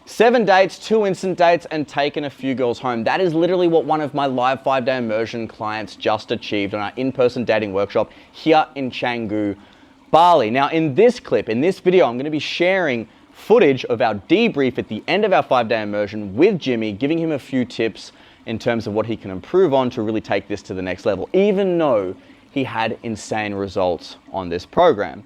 7 dates, 2 instant dates, and taken a few girls home. That is literally what one of my live 5-day immersion clients just achieved on our in-person dating workshop here in Canggu, Bali. Now in this clip, in this video, I'm gonna be sharing footage of our debrief at the end of our 5-day immersion with Jimmy, giving him a few tips in terms of what he can improve on to really take this to the next level, even though he had insane results on this program.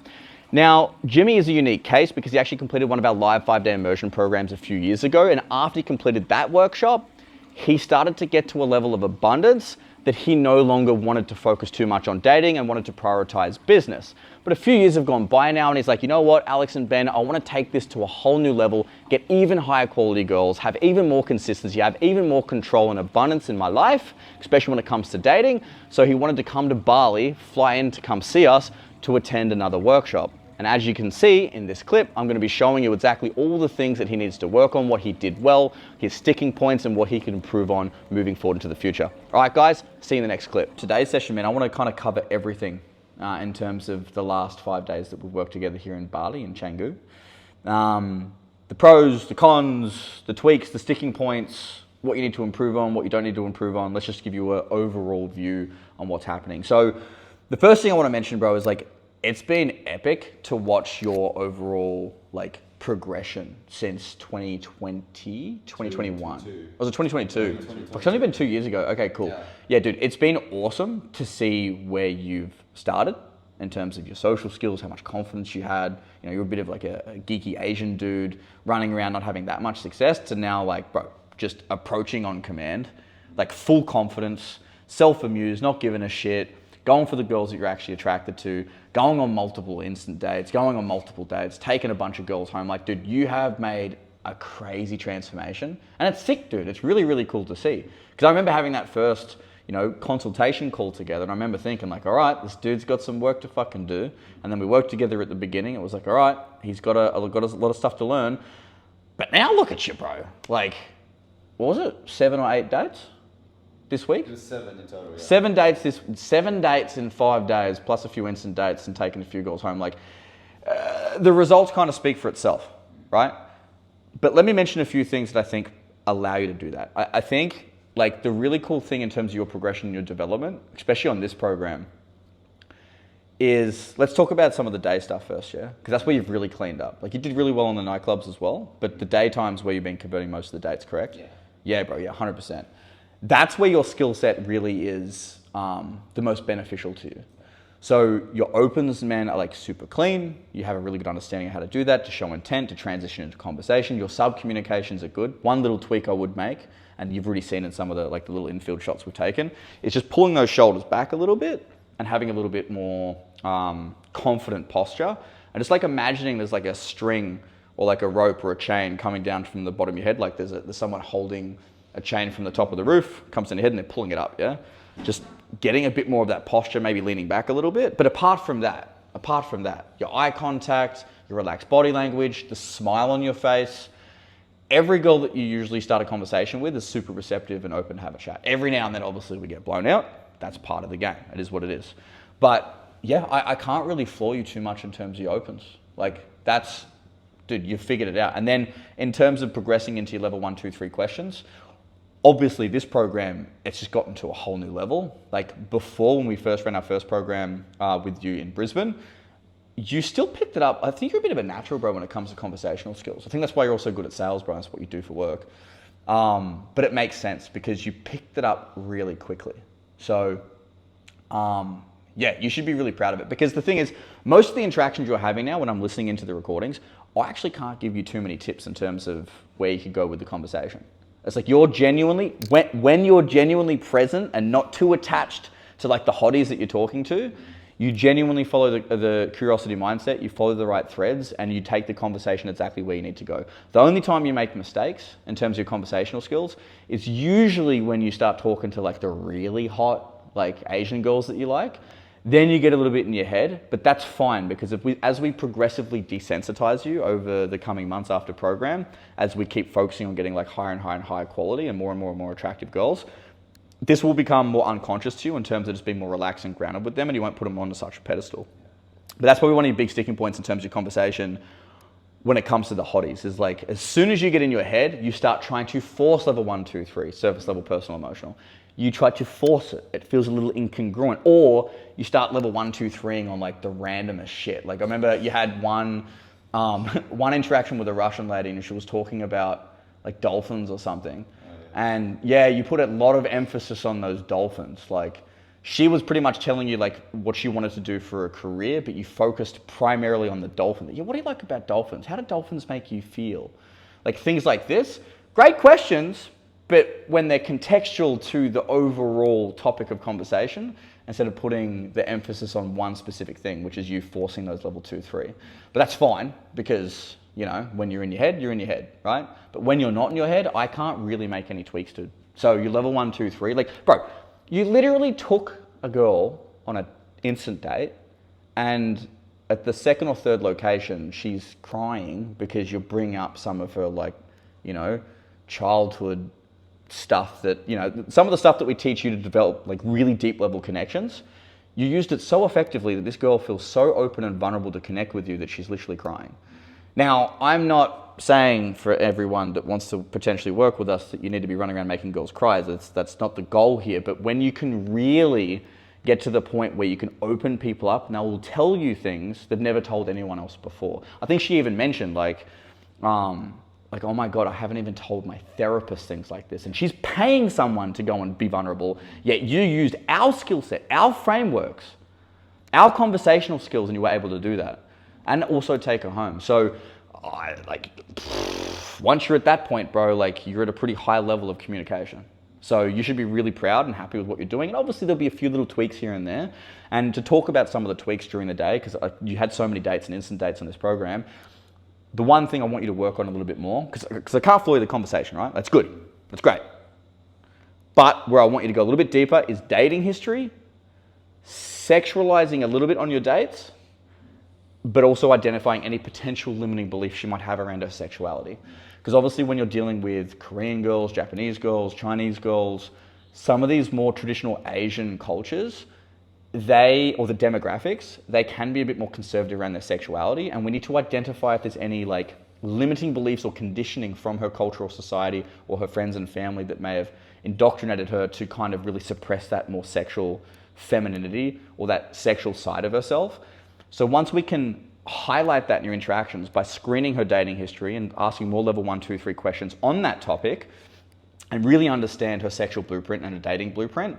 Now, Jimmy is a unique case because he actually completed one of our live 5-day immersion programs a few years ago. And after he completed that workshop, he started to get to a level of abundance that he no longer wanted to focus too much on dating and wanted to prioritize business. But a few years have gone by now and he's like, you know what, Alex and Ben, I want to take this to a whole new level, get even higher quality girls, have even more consistency, have even more control and abundance in my life, especially when it comes to dating. So he wanted to come to Bali, fly in to come see us to attend another workshop. And as you can see in this clip, I'm going to be showing you exactly all the things that he needs to work on, what he did well, his sticking points, and what he can improve on moving forward into the future. All right, guys, see you in the next clip. Today's session, man, I want to kind of cover everything in terms of the last 5 days that we've worked together here in Bali, in Canggu. The pros, the cons, the tweaks, the sticking points, what you need to improve on, what you don't need to improve on. Let's just give you an overall view on what's happening. So the first thing I want to mention, bro, is like, it's been epic to watch your overall like progression since 2020, 2021. Was it 2022? It's only been 2 years ago. Okay, cool. Yeah, dude, it's been awesome to see where you've started in terms of your social skills, how much confidence you had. You know, you're a bit of like a geeky Asian dude running around not having that much success to now like, bro, just approaching on command, like full confidence, self-amused, not giving a shit, going for the girls that you're actually attracted to, going on multiple instant dates, going on multiple dates, taking a bunch of girls home. Like, dude, you have made a crazy transformation. And it's sick, dude. It's really, really cool to see. Because I remember having that first, you know, consultation call together. And I remember thinking like, all right, this dude's got some work to fucking do. And then we worked together at the beginning. It was like, all right, he's got a lot of stuff to learn. But now look at you, bro. Like, what was it? 7 or 8 dates? This week? It was 7 in total, yeah. 7 dates in 5 days, plus a few instant dates and taking a few girls home. Like, the results kind of speak for itself, right? But let me mention a few things that I think allow you to do that. I think like the really cool thing in terms of your progression and your development, especially on this program, is let's talk about some of the day stuff first, yeah? Because that's where you've really cleaned up. Like you did really well on the nightclubs as well, but the daytime's where you've been converting most of the dates, correct? Yeah. Yeah, bro, yeah, 100%. That's where your skill set really is the most beneficial to you. So your opens, man, are like super clean. You have a really good understanding of how to do that, to show intent, to transition into conversation. Your sub-communications are good. One little tweak I would make, and you've already seen in some of the like the little infield shots we've taken, is just pulling those shoulders back a little bit and having a little bit more confident posture. And just like imagining there's like a string or like a rope or a chain coming down from the bottom of your head, like there's someone holding a chain from the top of the roof, comes in your head and they're pulling it up, yeah? Just getting a bit more of that posture, maybe leaning back a little bit. But apart from that, your eye contact, your relaxed body language, the smile on your face, every girl that you usually start a conversation with is super receptive and open to have a chat. Every now and then, obviously, we get blown out. That's part of the game. It is what it is. But yeah, I can't really floor you too much in terms of your opens. Like that's, dude, you figured it out. And then in terms of progressing into your level 1, 2, 3 questions, obviously this program, it's just gotten to a whole new level. Like before, when we first ran our first program with you in Brisbane, you still picked it up. I think you're a bit of a natural, bro, when it comes to conversational skills. I think that's why you're also good at sales, bro. That's what you do for work. But it makes sense because you picked it up really quickly. So yeah, you should be really proud of it, because the thing is, most of the interactions you're having now when I'm listening into the recordings, I actually can't give you too many tips in terms of where you could go with the conversation. It's like you're genuinely, when you're genuinely present and not too attached to like the hotties that you're talking to, you genuinely follow the curiosity mindset, you follow the right threads, and you take the conversation exactly where you need to go. The only time you make mistakes in terms of your conversational skills is usually when you start talking to like the really hot like Asian girls that you like. Then you get a little bit in your head, but that's fine, because as we progressively desensitize you over the coming months after program, as we keep focusing on getting like higher and higher and higher quality and more attractive girls, this will become more unconscious to you in terms of just being more relaxed and grounded with them, and you won't put them onto such a pedestal. But that's probably one of your big sticking points in terms of your conversation. when it comes to the hotties is like, as soon as you get in your head, you start trying to force level 1, 2, 3, surface level, personal, emotional. You try to force it. It feels a little incongruent. Or you start level 1, 2, 3ing on like the randomest shit. Like I remember you had one interaction with a Russian lady and she was talking about like dolphins or something. And yeah, you put a lot of emphasis on those dolphins. Like she was pretty much telling you like what she wanted to do for a career, but you focused primarily on the dolphin. Yeah, what do you like about dolphins? How do dolphins make you feel? Like things like this. Great questions, but when they're contextual to the overall topic of conversation, instead of putting the emphasis on one specific thing, which is you forcing those level 2, 3. But that's fine because, you know, when you're in your head, you're in your head, right? But when you're not in your head, I can't really make any tweaks to. So you level 1, 2, 3. Like, bro, you literally took a girl on an instant date and at the second or third location, she's crying because you're bringing up some of her like, you know, childhood stuff that, you know, some of the stuff that we teach you to develop like really deep level connections. You used it so effectively that this girl feels so open and vulnerable to connect with you that she's literally crying. Now, I'm not saying for everyone that wants to potentially work with us that you need to be running around making girls cry. That's not the goal here. But when you can really get to the point where you can open people up and they will tell you things they've never told anyone else before. I think she even mentioned like, oh my God, I haven't even told my therapist things like this. And she's paying someone to go and be vulnerable, yet you used our skill set, our frameworks, our conversational skills, and you were able to do that. And also take her home. So, once you're at that point, bro, like you're at a pretty high level of communication. So you should be really proud and happy with what you're doing. And obviously there'll be a few little tweaks here and there. And to talk about some of the tweaks during the day, because you had so many dates and instant dates on this program, the one thing I want you to work on a little bit more, because I can't floor you the conversation, right? That's good. That's great. But where I want you to go a little bit deeper is dating history, sexualizing a little bit on your dates, but also identifying any potential limiting beliefs you might have around her sexuality. Because obviously when you're dealing with Korean girls, Japanese girls, Chinese girls, some of these more traditional Asian cultures, or the demographics, they can be a bit more conservative around their sexuality, and we need to identify if there's any like limiting beliefs or conditioning from her culture or society or her friends and family that may have indoctrinated her to kind of really suppress that more sexual femininity or that sexual side of herself. So once we can highlight that in your interactions by screening her dating history and asking more level 1, 2, 3 questions on that topic and really understand her sexual blueprint and her dating blueprint,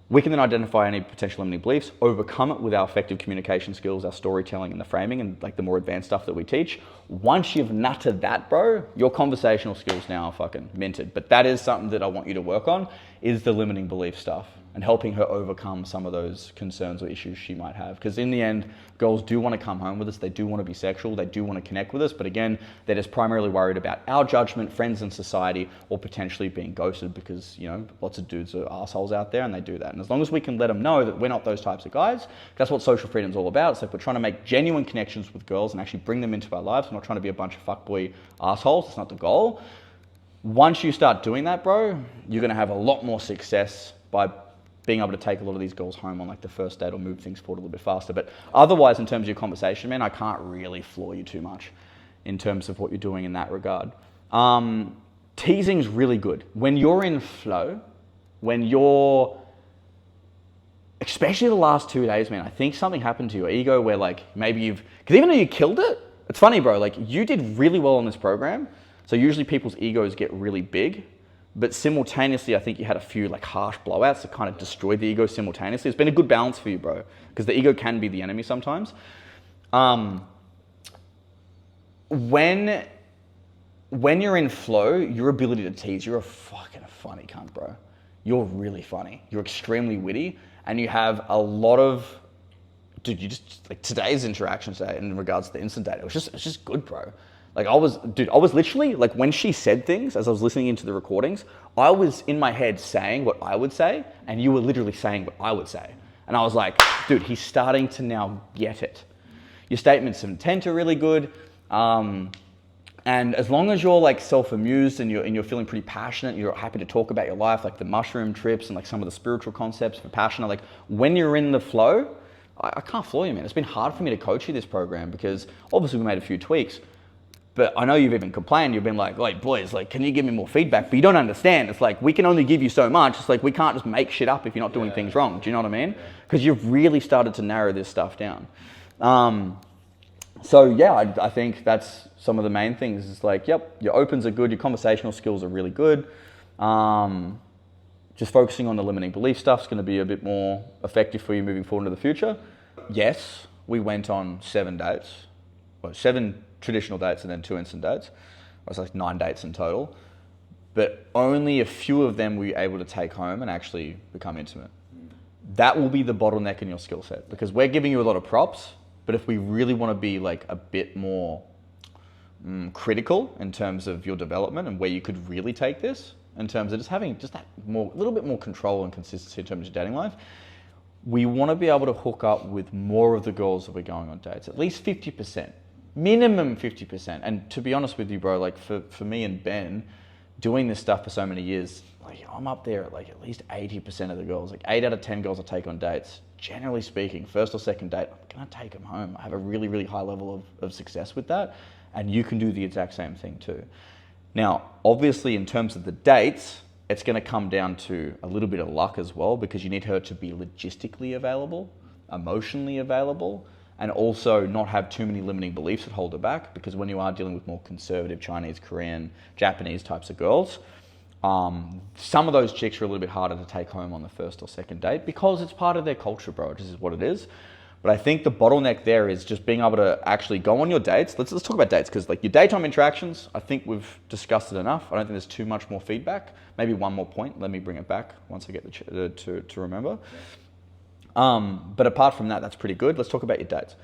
we can then identify any potential limiting beliefs, overcome it with our effective communication skills, our storytelling and the framing and like the more advanced stuff that we teach. Once you've nutted that, bro, your conversational skills now are fucking minted. But that is something that I want you to work on, is the limiting belief stuff and helping her overcome some of those concerns or issues she might have. Because in the end, girls do want to come home with us. They do want to be sexual. They do want to connect with us. But again, they're just primarily worried about our judgment, friends and society, or potentially being ghosted because, you know, lots of dudes are assholes out there and they do that. And as long as we can let them know that we're not those types of guys, that's what social freedom is all about. It's like we're trying to make genuine connections with girls and actually bring them into our lives. We're not trying to be a bunch of fuckboy assholes. It's not the goal. Once you start doing that, bro, you're going to have a lot more success by being able to take a lot of these girls home on like the first date or move things forward a little bit faster. But otherwise, in terms of your conversation, man, I can't really floor you too much in terms of what you're doing in that regard. Teasing's really good. When you're in flow, especially the last 2 days, man, I think something happened to your ego where like maybe because even though you killed it, it's funny, bro, like you did really well on this program. So usually people's egos get really big. But simultaneously, I think you had a few like harsh blowouts that kind of destroyed the ego simultaneously. It's been a good balance for you, bro, because the ego can be the enemy sometimes. When you're in flow, your ability to tease, you're a fucking funny cunt, bro. You're really funny. You're extremely witty, and you have a lot of, dude, you just, like today's interaction today in regards to the instant date, it's just good, bro. Like I was literally, like when she said things, as I was listening into the recordings, I was in my head saying what I would say, and you were literally saying what I would say. And I was like, dude, he's starting to now get it. Your statements of intent are really good. And as long as you're like self-amused and you're feeling pretty passionate, you're happy to talk about your life, like the mushroom trips and like some of the spiritual concepts for passion, like when you're in the flow, I can't floor you, man. It's been hard for me to coach you this program because obviously we made a few tweaks. But I know you've even complained. You've been like, boys, like, can you give me more feedback? But you don't understand. It's like, we can only give you so much. It's like, we can't just make shit up if you're not doing things wrong. Do you know what I mean? Because you've really started to narrow this stuff down. So yeah, I think that's some of the main things. It's like, yep, your opens are good. Your conversational skills are really good. Just focusing on the limiting belief stuff is going to be a bit more effective for you moving forward into the future. Yes, we went on 7 dates. Well, 7 traditional dates and then 2 instant dates. It was like 9 dates in total. But only a few of them were you able to take home and actually become intimate. That will be the bottleneck in your skill set, because we're giving you a lot of props, but if we really want to be like a bit more critical in terms of your development and where you could really take this, in terms of just having just that little bit more control and consistency in terms of your dating life, we want to be able to hook up with more of the girls that we're going on dates, at least 50%. Minimum 50%. And to be honest with you, bro, like for me and Ben, doing this stuff for so many years, like I'm up there at like at least 80% of the girls. Like 8 out of 10 girls I take on dates, generally speaking, first or second date, I'm gonna take them home. I have a really, really high level of success with that. And you can do the exact same thing too. Now, obviously in terms of the dates, it's gonna come down to a little bit of luck as well, because you need her to be logistically available, emotionally available, and also not have too many limiting beliefs that hold her back, because when you are dealing with more conservative Chinese, Korean, Japanese types of girls, some of those chicks are a little bit harder to take home on the first or second date because it's part of their culture, bro. This is what it is. But I think the bottleneck there is just being able to actually go on your dates. Let's talk about dates, because like your daytime interactions, I think we've discussed it enough. I don't think there's too much more feedback. Maybe one more point. Let me bring it back once I get to remember. But apart from that, that's pretty good. Let's talk about your dates.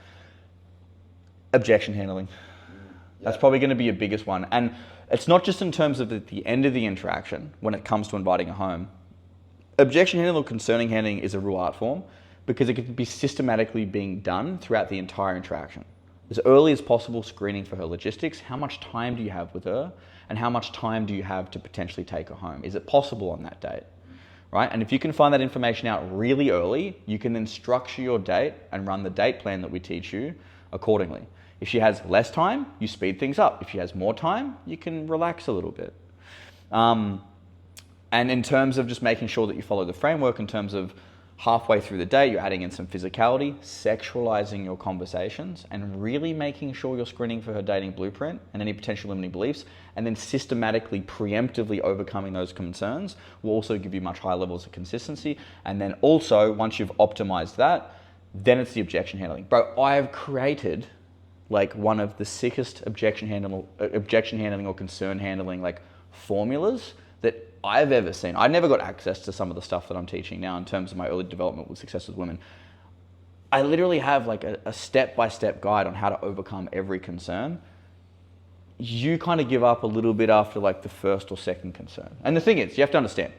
Objection handling. That's probably going to be your biggest one. And it's not just in terms of the end of the interaction when it comes to inviting her home. Objection handling or concerning handling is a real art form, because it could be systematically being done throughout the entire interaction. As early as possible, screening for her logistics. How much time do you have with her? And how much time do you have to potentially take her home? Is it possible on that date? Right? And if you can find that information out really early, you can then structure your date and run the date plan that we teach you accordingly. If she has less time, you speed things up. If she has more time, you can relax a little bit. And in terms of just making sure that you follow the framework, in terms of halfway through the day, you're adding in some physicality, sexualizing your conversations, and really making sure you're screening for her dating blueprint and any potential limiting beliefs, and then systematically, preemptively overcoming those concerns will also give you much higher levels of consistency. And then also, once you've optimized that, then it's the objection handling. Bro, I have created like one of the sickest objection handling or concern handling like formulas that I've ever seen. I never got access to some of the stuff that I'm teaching now in terms of my early development with success with women. I literally have like a step-by-step guide on how to overcome every concern. You kind of give up a little bit after like the first or second concern. And the thing is, you have to understand,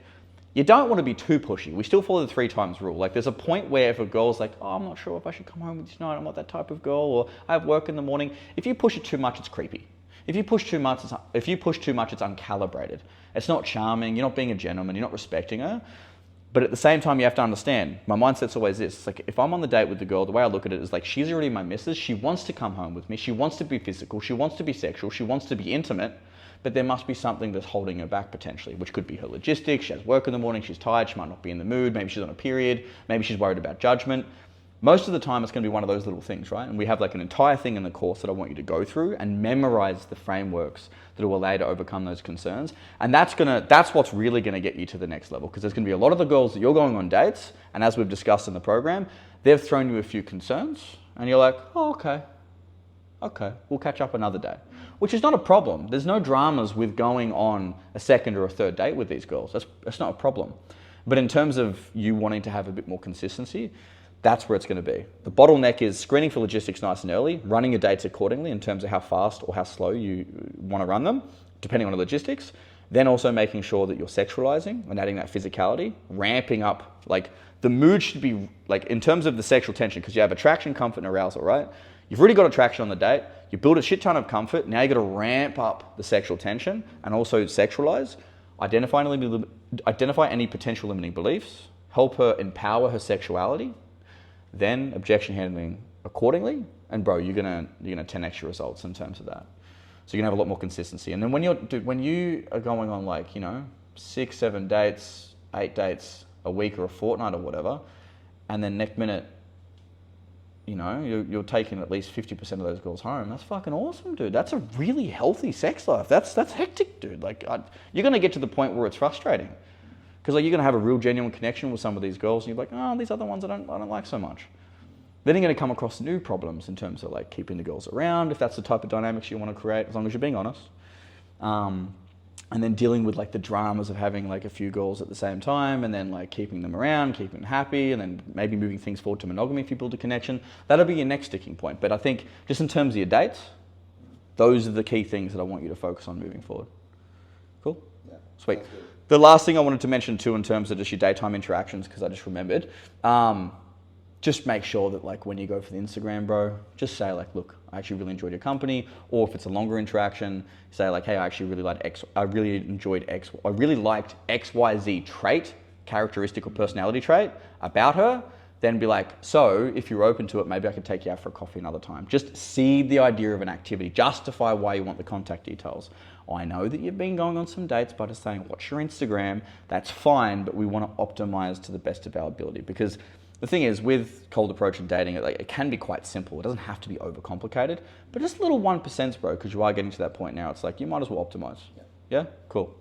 you don't want to be too pushy. We still follow the 3 times rule. Like there's a point where if a girl's like, oh, I'm not sure if I should come home with you tonight, I'm not that type of girl, or I have work in the morning. If you push it too much, it's creepy. If you push too much, it's uncalibrated. It's not charming, you're not being a gentleman, you're not respecting her. But at the same time, you have to understand, my mindset's always this. It's like if I'm on the date with the girl, the way I look at it is like, she's already my missus, she wants to come home with me, she wants to be physical, she wants to be sexual, she wants to be intimate, but there must be something that's holding her back potentially, which could be her logistics. She has work in the morning, she's tired, she might not be in the mood, maybe she's on a period, maybe she's worried about judgment. Most of the time, it's going to be one of those little things, right? And we have like an entire thing in the course that I want you to go through and memorize the frameworks that will allow you to overcome those concerns. And that's what's really going to get you to the next level, because there's going to be a lot of the girls that you're going on dates, and as we've discussed in the program, they've thrown you a few concerns, and you're like, oh, okay, we'll catch up another day, which is not a problem. There's no dramas with going on a second or a third date with these girls. That's not a problem. But in terms of you wanting to have a bit more consistency, that's where it's going to be. The bottleneck is screening for logistics nice and early, running your dates accordingly in terms of how fast or how slow you want to run them, depending on the logistics. Then also making sure that you're sexualizing and adding that physicality, ramping up. Like the mood should be like in terms of the sexual tension, because you have attraction, comfort, and arousal, right? You've already got attraction on the date. You build a shit ton of comfort. Now you got to ramp up the sexual tension and also sexualize. Identify any potential limiting beliefs. Help her empower her sexuality. Then objection handling accordingly, and bro, you're gonna 10x your results in terms of that. So you're gonna have a lot more consistency. And then when you are going on like, 6, 7 dates, 8 dates a week or a fortnight or whatever, and then next minute, you're taking at least 50% of those girls home. That's fucking awesome, dude. That's a really healthy sex life. That's hectic, dude. Like, you're gonna get to the point where it's frustrating, because like you're gonna have a real genuine connection with some of these girls, and you're like, oh, these other ones I don't like so much. Then you're gonna come across new problems in terms of like keeping the girls around, if that's the type of dynamics you want to create, as long as you're being honest. And then dealing with like the dramas of having like a few girls at the same time, and then like keeping them around, keeping them happy, and then maybe moving things forward to monogamy if you build a connection. That'll be your next sticking point. But I think just in terms of your dates, those are the key things that I want you to focus on moving forward. Cool? Yeah. Sweet. The last thing I wanted to mention too, in terms of just your daytime interactions, because I just remembered, just make sure that like when you go for the Instagram, bro, just say like, look, I actually really enjoyed your company. Or if it's a longer interaction, say like, hey, I actually really liked X, I really enjoyed X, I really liked XYZ trait, characteristic or personality trait about her. Then be like, so if you're open to it, maybe I could take you out for a coffee another time. Just seed the idea of an activity, justify why you want the contact details. I know that you've been going on some dates by just saying, what's your Instagram? That's fine, but we want to optimize to the best of our ability, because the thing is, with cold approach and dating, it can be quite simple. It doesn't have to be overcomplicated, but just little 1%, bro, because you are getting to that point now. It's like, you might as well optimize. Yeah? Cool.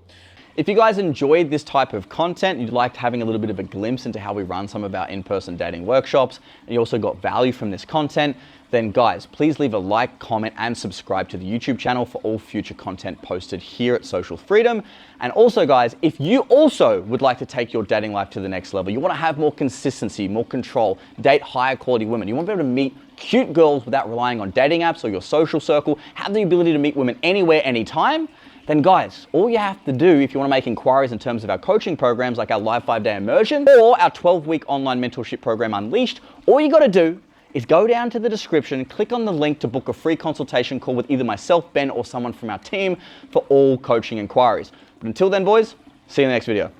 If you guys enjoyed this type of content, you'd liked having a little bit of a glimpse into how we run some of our in-person dating workshops, and you also got value from this content, then guys, please leave a like, comment, and subscribe to the YouTube channel for all future content posted here at Social Freedom. And also guys, if you also would like to take your dating life to the next level, you want to have more consistency, more control, date higher quality women, you want to be able to meet cute girls without relying on dating apps or your social circle, have the ability to meet women anywhere, anytime, then guys, all you have to do if you want to make inquiries in terms of our coaching programs like our live 5-day immersion or our 12-week online mentorship program Unleashed, all you got to do is go down to the description, click on the link to book a free consultation call with either myself, Ben, or someone from our team for all coaching inquiries. But until then, boys, see you in the next video.